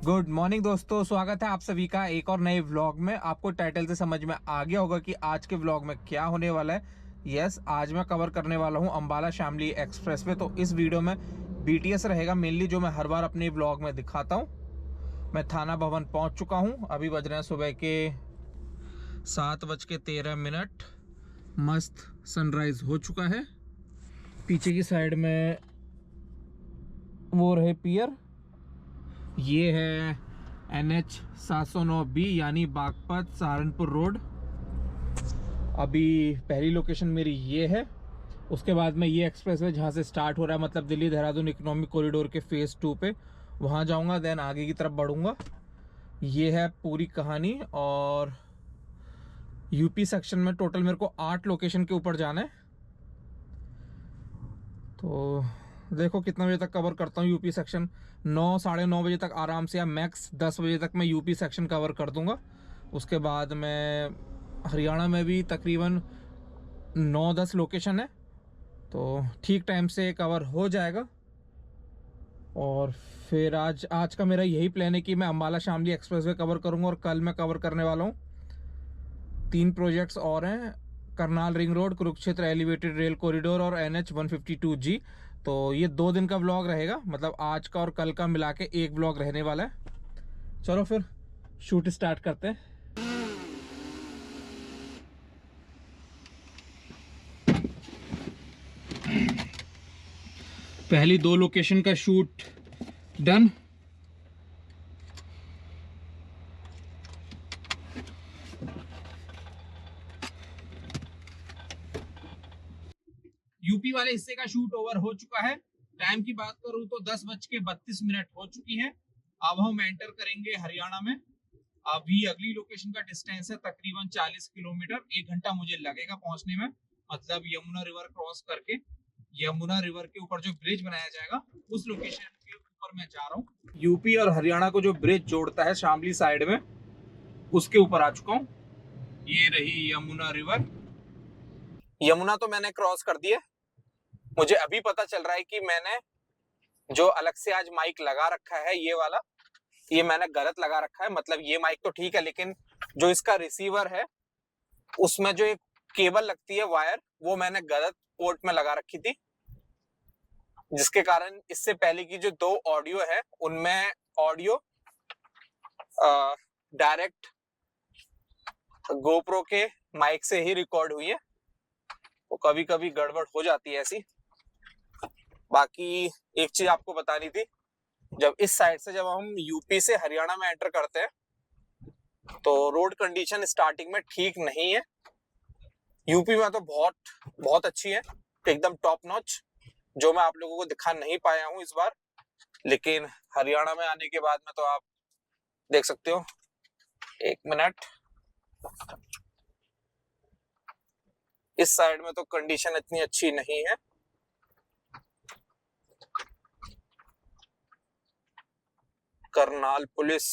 Good morning दोस्तों, स्वागत है आप सभी का एक और नए व्लॉग में। आपको टाइटल से समझ में आ गया होगा कि आज के व्लॉग में क्या होने वाला है। यस, आज मैं कवर करने वाला हूं अंबाला शामली एक्सप्रेस वे। तो इस वीडियो में बीटीएस रहेगा मेनली, जो मैं हर बार अपने व्लॉग में दिखाता हूं। मैं थाना भवन पहुंच चुका हूं। अभी बज रहे हैं सुबह के 7:13। मस्त सनराइज हो चुका है। पीछे की साइड में वो रहे पियर। ये है NH 709B यानी बागपत सहारनपुर रोड। अभी पहली लोकेशन मेरी ये है। उसके बाद में ये एक्सप्रेसवे जहाँ से स्टार्ट हो रहा है, मतलब दिल्ली देहरादून इकोनॉमिक कॉरिडोर के फेज़ 2 पे, वहाँ जाऊँगा, देन आगे की तरफ बढ़ूँगा। ये है पूरी कहानी। और यूपी सेक्शन में टोटल मेरे को 8 लोकेशन के ऊपर जाना है। तो देखो कितना बजे तक कवर करता हूँ यूपी सेक्शन। 9 साढ़े 9 बजे तक आराम से, या मैक्स 10 बजे तक मैं यूपी सेक्शन कवर कर दूंगा। उसके बाद मैं हरियाणा में भी तकरीबन 9-10 लोकेशन है, तो ठीक टाइम से कवर हो जाएगा। और फिर आज का मेरा यही प्लान है कि मैं अम्बाला शामली एक्सप्रेसवे कवर करूंगा। और कल मैं कवर करने वाला हूँ 3 प्रोजेक्ट्स और हैं। Karnal ring road, Kurukshetra elevated rail corridor और NH 152G। तो ये 2 दिन का व्लॉग रहेगा, मतलब आज का और कल का मिला के एक व्लॉग रहने वाला है। चलो फिर शूट स्टार्ट करते हैं। पहली 2 लोकेशन का शूट डन। यूपी वाले हिस्से का शूट ओवर हो चुका है। टाइम की बात करूं तो 10:32 हो चुकी है। अब हम एंटर करेंगे हरियाणा में। अभी अगली लोकेशन का डिस्टेंस है तकरीबन 40 किलोमीटर। 1 घंटा मुझे लगेगा पहुंचने में, मतलब यमुना रिवर क्रॉस करके। यमुना रिवर के ऊपर जो ब्रिज बनाया जाएगा उस लोकेशन के ऊपर मैं जा रहा हूँ। यूपी और हरियाणा को जो ब्रिज जोड़ता है शामली साइड में, उसके ऊपर आ चुका हूँ। ये रही यमुना रिवर। यमुना तो मैंने क्रॉस कर दिया। मुझे अभी पता चल रहा है कि मैंने जो अलग से आज माइक लगा रखा है, ये वाला, ये मैंने गलत लगा रखा है। मतलब ये माइक तो ठीक है, लेकिन जो इसका रिसीवर है उसमें जो एक केबल लगती है वायर, वो मैंने गलत पोर्ट में लगा रखी थी, जिसके कारण इससे पहले की जो 2 ऑडियो है उनमें ऑडियो डायरेक्ट गोप्रो के माइक से ही रिकॉर्ड हुई है। तो कभी कभी गड़बड़ हो जाती है ऐसी। बाकी एक चीज आपको बतानी थी, जब इस साइड से जब हम यूपी से हरियाणा में एंटर करते हैं तो रोड कंडीशन स्टार्टिंग में ठीक नहीं है। यूपी में तो बहुत बहुत अच्छी है, एकदम टॉप नॉच, जो मैं आप लोगों को दिखा नहीं पाया हूं इस बार। लेकिन हरियाणा में आने के बाद में तो आप देख सकते हो। 1 मिनट। इस साइड में तो कंडीशन इतनी अच्छी नहीं है। करनाल पुलिस।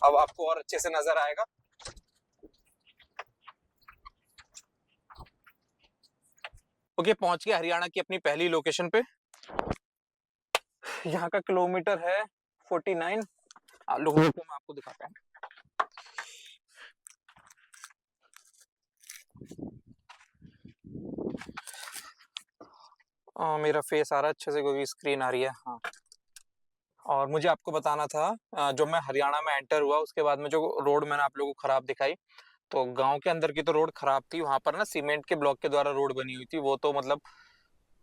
अब आपको और अच्छे से नजर आएगा। ओके, पहुंच गया हरियाणा की अपनी पहली लोकेशन पे। यहाँ का किलोमीटर है 49। लोगों को मैं आपको दिखाता हूँ। मेरा फेस आ रहा है अच्छे से, क्योंकि स्क्रीन आ रही है। हाँ, और मुझे आपको बताना था, जो मैं हरियाणा में एंटर हुआ उसके बाद में जो रोड मैंने आप लोगों को खराब दिखाई, तो गांव के अंदर की तो रोड खराब थी। वहां पर ना सीमेंट के ब्लॉक के द्वारा रोड बनी हुई थी, वो तो मतलब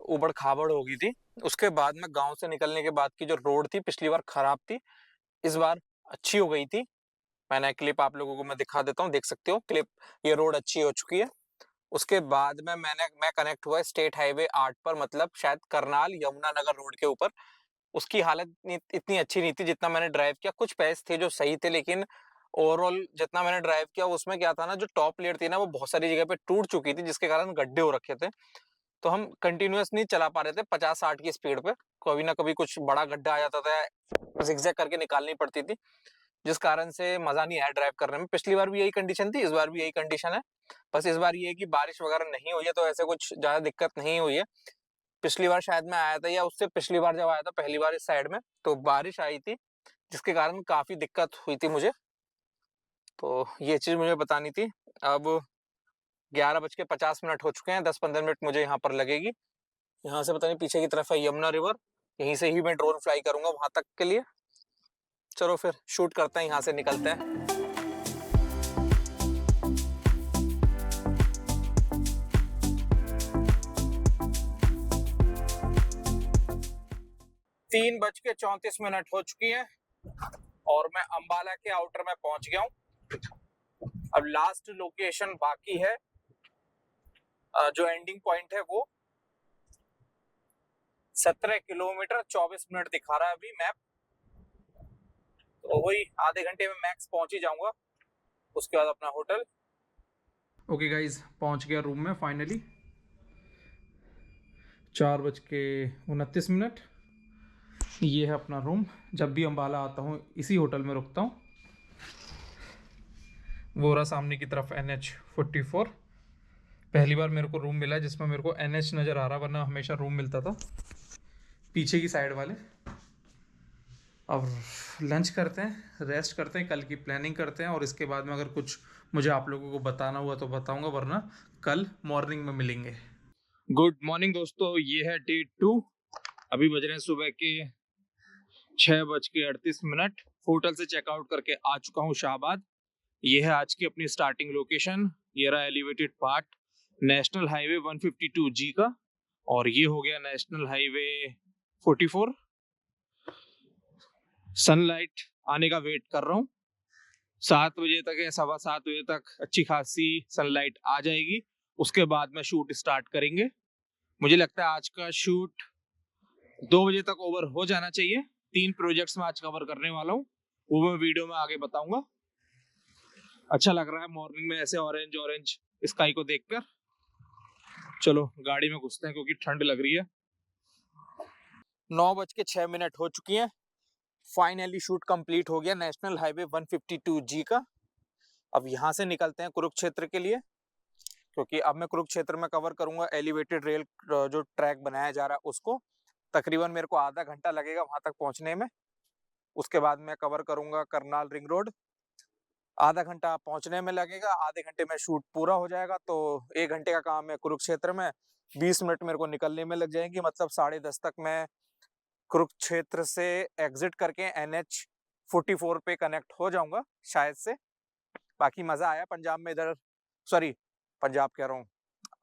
उबड़ खाबड़ हो गई थी। उसके बाद में गांव से निकलने के बाद की जो रोड थी, पिछली बार खराब थी, इस बार अच्छी हो गई थी। मैंने क्लिप आप लोगों को मैं दिखा देता हूँ, देख सकते हो क्लिप। ये रोड अच्छी हो चुकी है। उसके बाद में मैं कनेक्ट हुआ स्टेट हाईवे 8 पर, मतलब शायद करनाल यमुनानगर रोड के ऊपर। उसकी हालत इतनी अच्छी नहीं थी जितना मैंने ड्राइव किया। कुछ पैच थे जो सही थे, लेकिन ओवरऑल जितना मैंने ड्राइव किया उसमें क्या था ना, जो टॉप लेयर थी ना, वो बहुत सारी जगह पे टूट चुकी थी, जिसके कारण गड्ढे हो रखे थे। तो हम कंटिन्यूअस नहीं चला पा रहे थे 50-60 की स्पीड पे। कभी ना कभी कुछ बड़ा गड्ढा आ जाता था, जिगजैग करके निकालनी पड़ती थी, जिस कारण से मजा नहीं आया ड्राइव करने में। पिछली बार भी यही कंडीशन थी, इस बार भी यही कंडीशन है। बस इस बार ये है कि बारिश वगैरह नहीं हुई है, तो ऐसे कुछ ज्यादा दिक्कत नहीं हुई है। पिछली बार शायद मैं आया था या उससे पिछली बार जब आया था पहली बार इस साइड में, तो बारिश आई थी जिसके कारण काफी दिक्कत हुई थी मुझे। तो ये चीज मुझे बतानी थी। अब 11:50 हो चुके हैं, 10-15 मिनट मुझे यहाँ पर लगेगी। यहाँ से पता नहीं पीछे की तरफ है यमुना रिवर, यहीं से ही मैं ड्रोन फ्लाई करूंगा वहां तक के लिए। चलो फिर शूट करते हैं, यहाँ से निकलते हैं। तीन बज के 34 हो चुकी हैं और मैं अंबाला के आउटर में पहुंच गया हूँ। अब लास्ट लोकेशन बाकी है, जो एंडिंग पॉइंट है वो 17 किलोमीटर 24 मिनट दिखा रहा है अभी मैप। तो वही आधे घंटे में मैक्स पहुंच ही जाऊंगा, उसके बाद अपना होटल। ओके गाइज, पहुंच गया रूम में फाइनली। 4:29। ये है अपना रूम। जब भी अंबाला आता हूँ इसी होटल में रुकता हूँ। वो रहा सामने की तरफ NH44। पहली बार मेरे को रूम मिला जिसमें मेरे को NH नज़र आ रहा, वरना हमेशा रूम मिलता था पीछे की साइड वाले। अब लंच करते हैं, रेस्ट करते हैं, कल की प्लानिंग करते हैं और इसके बाद में अगर कुछ मुझे आप लोगों को बताना हुआ तो बताऊंगा, वरना कल मॉर्निंग में मिलेंगे। गुड मॉर्निंग दोस्तों, ये है डे 2। अभी बज रहे हैं सुबह के 6:38। होटल से चेकआउट करके आ चुका हूँ शाहबाद। ये है आज की अपनी स्टार्टिंग लोकेशन। ये रहा elevated part national highway 152G का, और ये हो गया नेशनल हाईवे 44। सनलाइट आने का वेट कर रहा हूँ। 7 बजे तक या 7:15 बजे तक अच्छी खासी सनलाइट आ जाएगी, उसके बाद में शूट स्टार्ट करेंगे। मुझे लगता है आज का शूट 2 बजे तक ओवर हो जाना चाहिए। 3 प्रोजेक्ट्स में आज कवर करने वाला हूँ, वो मैं वीडियो में आगे बताऊंगा। अच्छा लग रहा है मॉर्निंग में ऐसे ऑरेंज ऑरेंज स्काई को देखकर। चलो गाड़ी में घुसते हैं क्योंकि ठंड लग रही है। 9:06 हो चुकी हैं। फाइनली शूट कंप्लीट हो गया नेशनल हाईवे 152G का। अब यहाँ से निकलते हैं कुरुक्षेत्र के लिए, क्योंकि अब मैं कुरुक्षेत्र में कवर करूंगा एलिवेटेड रेल जो ट्रैक बनाया जा रहा है उसको। तकरीबन मेरे को आधा घंटा लगेगा वहां तक पहुंचने में। उसके बाद मैं कवर करूंगा करनाल रिंग रोड, आधा घंटा पहुंचने में लगेगा, आधे घंटे में शूट पूरा हो जाएगा। तो 1 घंटे का काम है कुरुक्षेत्र में, 20 मिनट मेरे को निकलने में लग जाएंगे। मतलब 10:30 तक मैं कुरुक्षेत्र से एग्जिट करके NH44 पे कनेक्ट हो जाऊंगा शायद से। बाकी मजा आया पंजाब में, इधर सॉरी पंजाब कह रहा हूँ,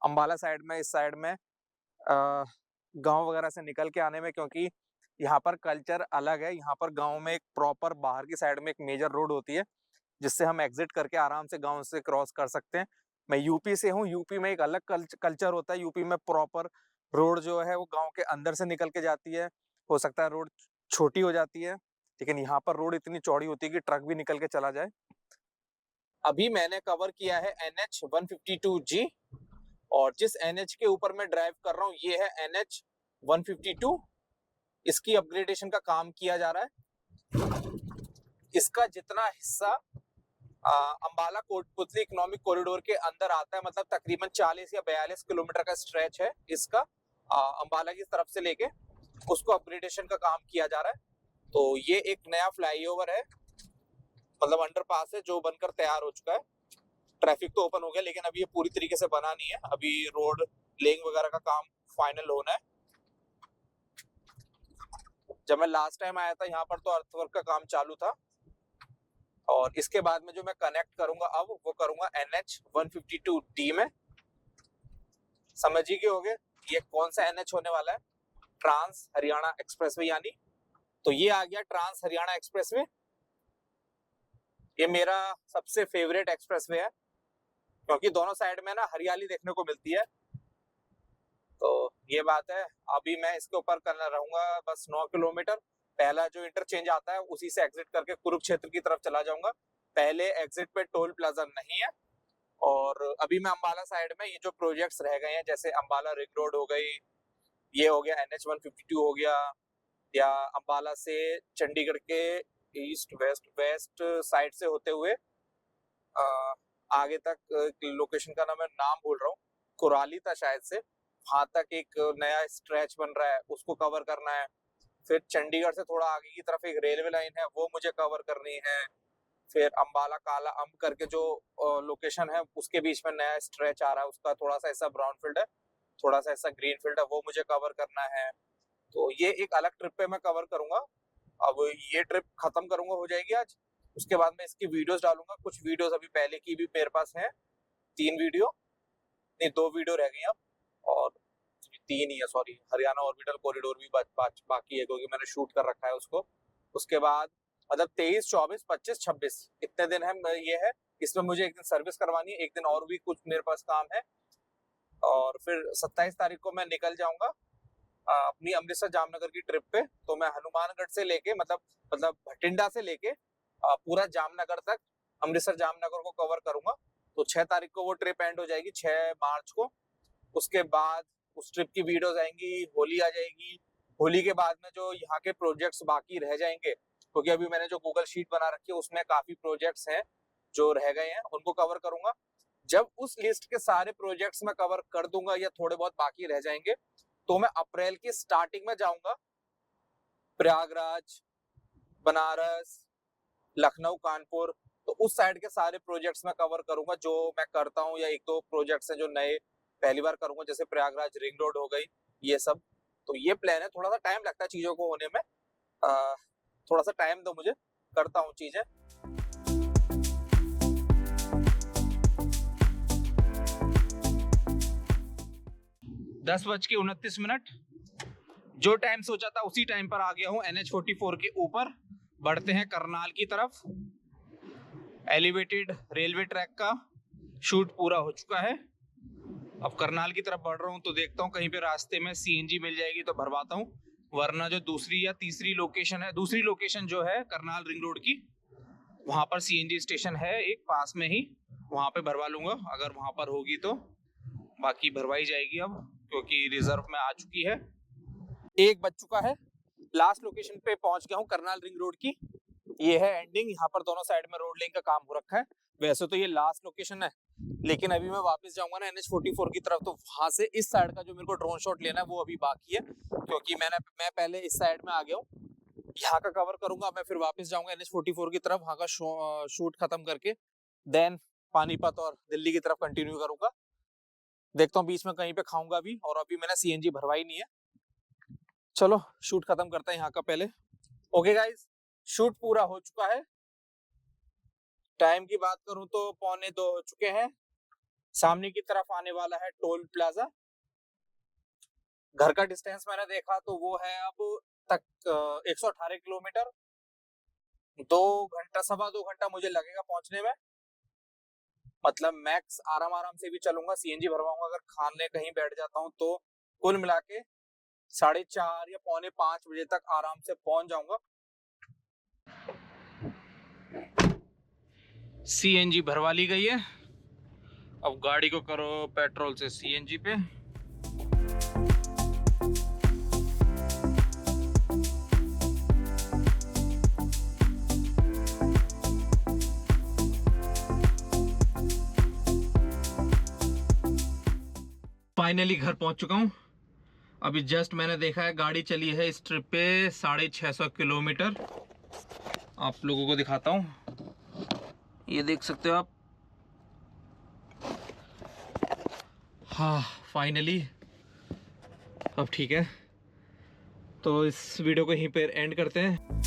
अंबाला साइड में, इस साइड में गांव वगैरह से निकल के आने में, क्योंकि यहाँ पर कल्चर अलग है। यहाँ पर गांव में एक प्रॉपर बाहर की साइड में एक मेजर रोड होती है जिससे हम एग्जिट करके आराम से गांव से क्रॉस कर सकते हैं। मैं यूपी से हूँ, यूपी में एक अलग कल्चर होता है। यूपी में प्रॉपर रोड जो है वो गांव के अंदर से निकल के जाती है। हो सकता है रोड छोटी हो जाती है, लेकिन यहाँ पर रोड इतनी चौड़ी होती है कि ट्रक भी निकल के चला जाए। अभी मैंने कवर किया है NH152G, और जिस NH के ऊपर मैं ड्राइव कर रहा हूँ ये है NH152। इसकी अपग्रेडेशन का काम किया जा रहा है। इसका जितना हिस्सा अंबाला कोटपुतली इकोनॉमिक कॉरिडोर के अंदर आता है, मतलब तकरीबन 40 या 42 किलोमीटर का स्ट्रेच है इसका, अंबाला की तरफ से लेके, उसको अपग्रेडेशन का काम किया जा रहा है। तो ये एक नया फ्लाईओवर है, मतलब अंडरपास है जो बनकर तैयार हो चुका है। ट्रैफिक तो ओपन हो गया, लेकिन अभी ये पूरी तरीके से बना नहीं है। अभी रोड लेइंग वगैरह का काम फाइनल होना है। जब मैं लास्ट टाइम आया था यहाँ पर तो अर्थवर्क का काम चालू था। और इसके बाद में जो मैं कनेक्ट करूंगा अब वो करूंगा NH152D में। समझ ही गए होंगे ये कौन सा NH होने वाला है, ट्रांस हरियाणा एक्सप्रेसवे यानी। तो ये आ गया ट्रांस हरियाणा एक्सप्रेसवे। ये मेरा सबसे फेवरेट एक्सप्रेसवे है, क्योंकि दोनों साइड में ना हरियाली देखने को मिलती है। तो ये बात है। अभी मैं इसके ऊपर करना रहूंगा बस 9 किलोमीटर। पहला जो इंटरचेंज आता है उसी से एग्जिट करके कुरुक्षेत्र की तरफ चला जाऊंगा। पहले एग्जिट पे टोल प्लाजा नहीं है। और अभी मैं अंबाला साइड में ये जो प्रोजेक्ट्स रह गए हैं, जैसे अंबाला रिंग रोड हो गई, ये हो गया NH152 हो गया, या अंबाला से चंडीगढ़ के ईस्ट वेस्ट साइड से होते हुए आगे तक, लोकेशन का नाम भूल रहा हूँ, कुराली था शायद से, वहां तक एक नया स्ट्रेच बन रहा है, उसको कवर करना है। फिर चंडीगढ़ से थोड़ा आगे की तरफ एक रेलवे लाइन है, वो मुझे कवर करनी है। फिर अंबाला काला अम्ब करके जो लोकेशन है, उसके बीच में नया स्ट्रेच आ रहा है, उसका थोड़ा सा ऐसा ब्राउन फील्ड है, थोड़ा सा ऐसा ग्रीन फील्ड है, वो मुझे कवर करना है। तो ये एक अलग ट्रिप पे मैं कवर करूंगा। अब ये ट्रिप खत्म करूंगा, हो जाएगी आज। उसके बाद मैं इसकी वीडियोस डालूंगा। कुछ वीडियोस अभी पहले की भी मेरे पास है, 3 वीडियो, नहीं 2 वीडियो रह गई अब, और 3 ही है, सॉरी। हरियाणा ऑर्बिटल कॉरिडोर भी बाकी है, क्योंकि मैंने शूट कर रखा है उसको। उसके बाद मतलब 23, 24, 25, 26 इतने दिन है। ये है, इसमें मुझे एक दिन सर्विस करवानी है, एक दिन और भी कुछ मेरे पास काम है। और फिर 27 तारीख को मैं निकल जाऊंगा अपनी अमृतसर जामनगर की ट्रिप पे। तो मैं हनुमानगढ़ से लेके मतलब भटिंडा से लेके पूरा जामनगर तक, अमृतसर जामनगर को कवर करूंगा। तो 6 तारीख को वो ट्रिप एंड हो जाएगी, 6 मार्च को। उसके बाद उस ट्रिप की वीडियोस आएंगी, होली आ जाएगी। होली के बाद में जो यहाँ के प्रोजेक्ट्स बाकी रह जाएंगे, क्योंकि अभी मैंने जो गूगल शीट बना रखी है उसमें काफी प्रोजेक्ट्स हैं जो रह गए हैं, उनको कवर करूंगा। जब उस लिस्ट के सारे प्रोजेक्ट्स में कवर कर दूंगा या थोड़े बहुत बाकी रह जाएंगे, तो मैं अप्रैल की स्टार्टिंग में जाऊंगा प्रयागराज, बनारस, लखनऊ, कानपुर। तो उस साइड के सारे प्रोजेक्ट्स मैं कवर करूंगा जो मैं करता हूँ, या 1-2 प्रोजेक्ट्स हैं जो नए पहली बार करूंगा, जैसे प्रयागराज रिंग रोड हो गई, ये सब। तो ये प्लान है। थोड़ा सा टाइम लगता है चीजों को होने में, थोड़ा सा टाइम दो मुझे, करता हूँ चीजें। 10:29, जो टाइम सोचा था उसी टाइम पर आ गया हूँ। NH44 के ऊपर बढ़ते हैं करनाल की तरफ। एलिवेटेड रेलवे ट्रैक का शूट पूरा हो चुका है। अब करनाल की तरफ बढ़ रहा हूँ, तो देखता हूँ कहीं पे रास्ते में CNG मिल जाएगी तो भरवाता हूँ, वरना जो दूसरी या तीसरी लोकेशन है, दूसरी लोकेशन जो है करनाल रिंग रोड की, वहां पर CNG स्टेशन है एक पास में ही, वहां पे भरवा लूंगा अगर वहां पर होगी तो। बाकी भरवाई जाएगी अब, क्योंकि रिजर्व में आ चुकी है। 1 बज चुका है, लास्ट लोकेशन पे पहुंच गया हूँ करनाल रिंग रोड की। ये है एंडिंग, यहाँ पर दोनों साइड में रोड लिंक का काम हो रखा है। वैसे तो ये लास्ट लोकेशन है, लेकिन अभी मैं वापस जाऊंगा ना NH44 की तरफ, तो वहां से इस साइड का जो मेरे को ड्रोन शॉट लेना है वो अभी बाकी है, क्योंकि मैं पहले इस साइड में आ गया हूँ। यहाँ का कवर करूंगा, मैं फिर वापस जाऊंगा NH44 की तरफ, वहां का शूट खत्म करके देन पानीपत और दिल्ली की तरफ कंटिन्यू करूंगा। देखता हूँ बीच में कहीं पे खाऊंगा भी, और अभी मैंने CNG भरवाई नहीं है। चलो शूट खत्म करते हैं यहाँ का पहले। ओके गाइज, शूट पूरा हो चुका है। टाइम की बात करूं तो 1:45 हो चुके हैं। सामने की तरफ आने वाला है टोल प्लाजा। घर का डिस्टेंस मैंने देखा तो वो है अब तक 118 किलोमीटर। 2 घंटा, 2.25 घंटा मुझे लगेगा पहुंचने में। मतलब मैक्स आराम से भी चलूंगा, CNG भरवाऊंगा अगर खाने कहीं बैठ जाता हूं तो कुल मिला के 4:30 या 4:45 बजे तक आराम से पहुंच जाऊंगा। CNG भरवा ली गई है, अब गाड़ी को करो पेट्रोल से CNG पे। फाइनली घर पहुंच चुका हूं। अभी जस्ट मैंने देखा है गाड़ी चली है इस ट्रिप पे 650 किलोमीटर। आप लोगों को दिखाता हूं, ये देख सकते हो आप। हाँ फाइनली अब ठीक है। तो इस वीडियो को यहीं पर एंड करते हैं।